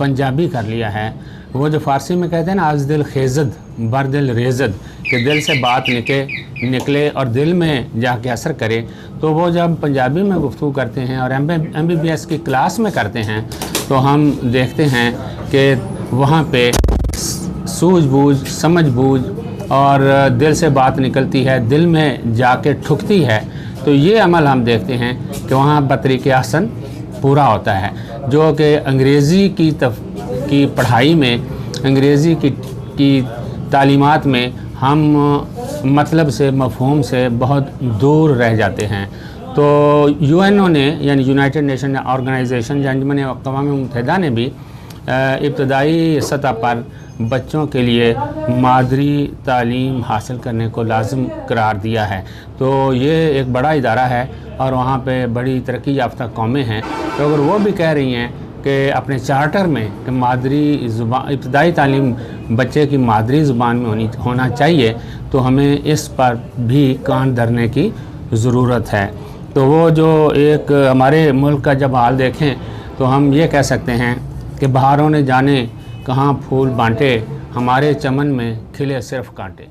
पंजाबी कर लिया है। वो जो फ़ारसी में कहते हैं ना, आज दिल खेज़द बर दिल रेज़द, कि दिल से बात निकले और दिल में जाके असर करे, तो वो जब पंजाबी में गुफ्तगू करते हैं और MBBS की क्लास में करते हैं तो हम देखते हैं कि वहाँ पे सूझबूझ, समझबूझ और दिल से बात निकलती है, दिल में जाके ठुकती है। तो ये अमल हम देखते हैं कि वहाँ बतरीक़े ahsan पूरा होता है, जो कि अंग्रेज़ी की पढ़ाई में, अंग्रेज़ी की तालीमात में हम मतलब से, मफ़हूम से बहुत दूर रह जाते हैं। तो UNO ने, यानी यूनाइटेड नेशन ऑर्गेनाइजेशन, अंजुमन अक़वाम मुत्तहिदा ने भी इब्तदाई सतह पर बच्चों के लिए मादरी तालीम हासिल करने को लाज़िम करार दिया है। तो ये एक बड़ा इदारा है और वहाँ पे बड़ी तरक्की याफ्ता कौमें हैं। तो अगर वो भी कह रही हैं कि अपने चार्टर में कि मादरी ज़ुबान, इब्तदाई तालीम बच्चे की मादरी ज़ुबान में होना चाहिए, तो हमें इस पर भी कान धरने की ज़रूरत है। तो वो जो एक हमारे मुल्क का जब हाल देखें तो हम ये कह सकते हैं कि बहारों ने जाने कहाँ फूल बांटे, हमारे चमन में खिले सिर्फ कांटे।